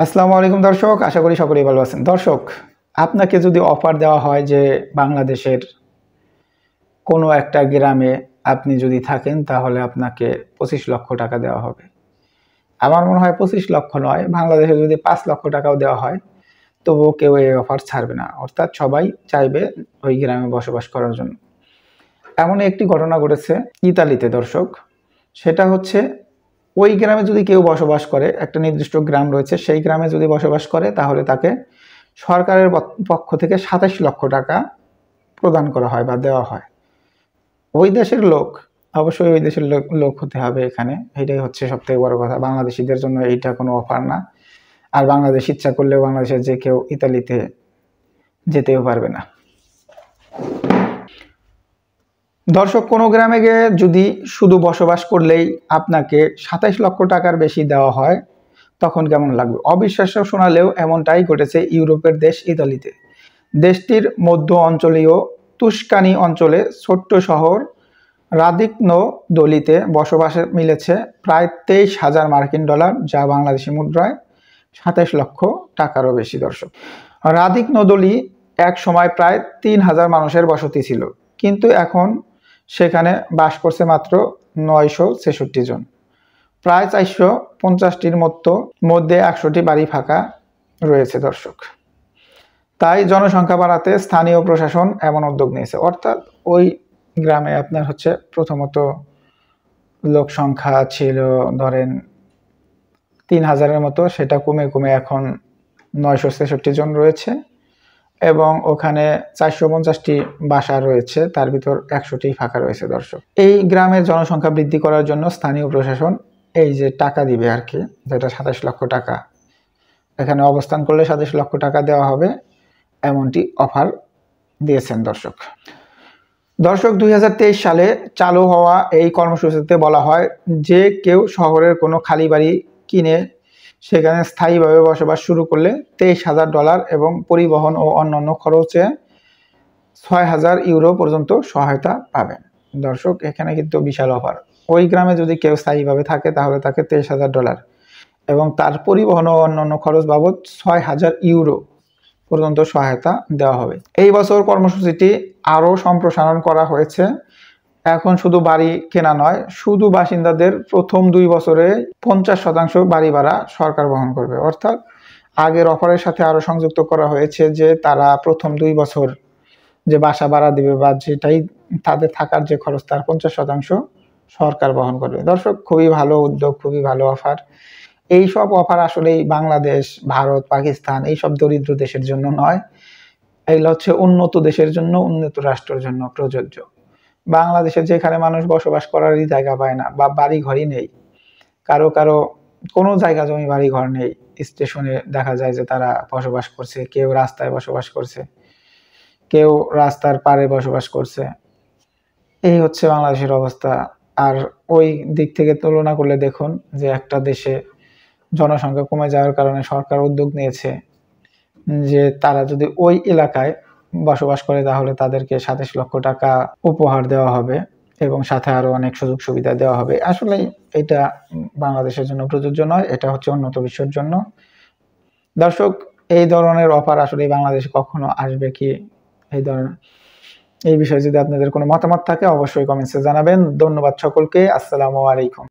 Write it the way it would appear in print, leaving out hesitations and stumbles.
আসসালামু আলাইকুম দর্শক, আশা করি সকলেই ভালো আছেন। দর্শক, আপনাকে যদি অফার দেওয়া হয় যে বাংলাদেশের কোনো একটা গ্রামে আপনি যদি থাকেন তাহলে আপনাকে 25 লক্ষ টাকা দেওয়া হবে। আমার মনে হয় 25 লক্ষ নয়, বাংলাদেশে যদি 5 লক্ষ টাকাও দেওয়া হয় তবুও কেউ এই অফার ছাড়বে না। অর্থাৎ সবাই চাইবে ওই গ্রামে বসবাস করার জন্য। এমনই একটি ঘটনা ঘটেছে ইতালিতে দর্শক। সেটা হচ্ছে ওই গ্রামে যদি কেউ বসবাস করে, একটা নির্দিষ্ট গ্রাম রয়েছে, সেই গ্রামে যদি বসবাস করে তাহলে তাকে সরকারের পক্ষ থেকে 27 লক্ষ টাকা প্রদান করা হয় বা দেওয়া হয়। ওই দেশের লোক, অবশ্যই ওই দেশের লোক হতে হবে এখানে, এটাই হচ্ছে সবথেকে বড় কথা। বাংলাদেশিদের জন্য এইটা কোনো অফার না। আর বাংলাদেশ ইচ্ছা করলেও বাংলাদেশের যে কেউ ইতালিতে যেতেও পারবে না। দর্শক, কোনো গ্রামে গিয়ে যদি শুধু বসবাস করলেই আপনাকে 27 লক্ষ টাকার বেশি দেওয়া হয় তখন কেমন লাগবে? অবিশ্বাস্য শোনালেও এমনটাই ঘটেছে ইউরোপের দেশ ইতালিতে। দেশটির মধ্য অঞ্চলীয় তুস্কানি অঞ্চলে ছোট্ট শহর রাদিকনো দলিতে বসবাসে মিলেছে প্রায় 23,000 মার্কিন ডলার, যা বাংলাদেশি মুদ্রায় 27 লক্ষ টাকারও বেশি। দর্শক, রাদিকনো দলি এক সময় প্রায় 3,000 মানুষের বসতি ছিল, কিন্তু এখন সেখানে বাস করছে মাত্র 966 জন। প্রায় 450টির মধ্যে 100টি বাড়ি ফাঁকা রয়েছে। দর্শক, তাই জনসংখ্যা বাড়াতে স্থানীয় প্রশাসন এমন উদ্যোগ নিয়েছে। অর্থাৎ ওই গ্রামে আপনার হচ্ছে প্রথমত লোক সংখ্যা ছিল ধরেন 3,000-এর মতো, সেটা কমে কমে এখন 966 জন রয়েছে এবং ওখানে 450টি বাসা রয়েছে, তার ভিতর 100টি ফাঁকা রয়েছে। দর্শক, এই গ্রামের জনসংখ্যা বৃদ্ধি করার জন্য স্থানীয় প্রশাসন এই যে টাকা দিবে আর কি, যেটা 27 লক্ষ টাকা, এখানে অবস্থান করলে 27 লক্ষ টাকা দেওয়া হবে, এমনটি অফার দিয়েছেন। দর্শক 2023 সালে চালু হওয়া এই কর্মসূচিতে বলা হয় যে কেউ শহরের কোনো খালি বাড়ি কিনে সেখানে স্থায়ীভাবে বসবাস শুরু করলে 23,000 ডলার এবং পরিবহন ও অন্যান্য খরচে 6,000 ইউরো পর্যন্ত সহায়তা পাবেন। দর্শক, এখানে কিন্তু বিশাল অফার। ওই গ্রামে যদি কেউ স্থায়ীভাবে থাকে তাহলে তাকে 23,000 ডলার এবং তার পরিবহন ও অন্যান্য খরচ বাবদ 6,000 ইউরো পর্যন্ত সহায়তা দেওয়া হবে। এই বছর কর্মসূচিটি আরও সম্প্রসারণ করা হয়েছে। এখন শুধু বাড়ি কেনা নয়, শুধু বাসিন্দাদের প্রথম 2 বছরে 50% বাড়ি ভাড়া সরকার বহন করবে। অর্থাৎ আগের অফারের সাথে আরও সংযুক্ত করা হয়েছে যে তারা প্রথম 2 বছর যে বাসা ভাড়া দিবে বা যেটাই তাদের থাকার যে খরচ তার 50% সরকার বহন করবে। দর্শক, খুবই ভালো উদ্যোগ, খুবই ভালো অফার। এই সব অফার আসলেই বাংলাদেশ, ভারত, পাকিস্তান এইসব দরিদ্র দেশের জন্য নয়, এগুলো হচ্ছে উন্নত দেশের জন্য, উন্নত রাষ্ট্রের জন্য প্রযোজ্য। বাংলাদেশে যেখানে মানুষ বসবাস করারই জায়গা পায় না বা বাড়ি ঘরই নেই, কারো কোনো জায়গা জমি বাড়ি ঘর নেই, স্টেশনে দেখা যায় যে তারা বসবাস করছে, কেউ রাস্তায় বসবাস করছে, কেউ রাস্তার পাড়ে বসবাস করছে। এই হচ্ছে বাংলাদেশের অবস্থা। আর ওই দিক থেকে তুলনা করলে দেখুন যে একটা দেশে জনসংখ্যা কমে যাওয়ার কারণে সরকার উদ্যোগ নিয়েছে যে তারা যদি ওই এলাকায় বসবাস করে তাহলে তাদেরকে 27 লক্ষ টাকা উপহার দেওয়া হবে এবং সাথে আরো অনেক সুযোগ সুবিধা দেওয়া হবে। আসলে এটা বাংলাদেশের জন্য প্রযোজ্য নয়, এটা হচ্ছে উন্নত বিশ্বের জন্য। দর্শক, এই ধরনের অফার আসলে বাংলাদেশে কখনো আসবে কি, এই বিষয়ে যদি আপনাদের কোনো মতামত থাকে অবশ্যই কমেন্টসে জানাবেন। ধন্যবাদ সকলকে। আসসালামু আলাইকুম।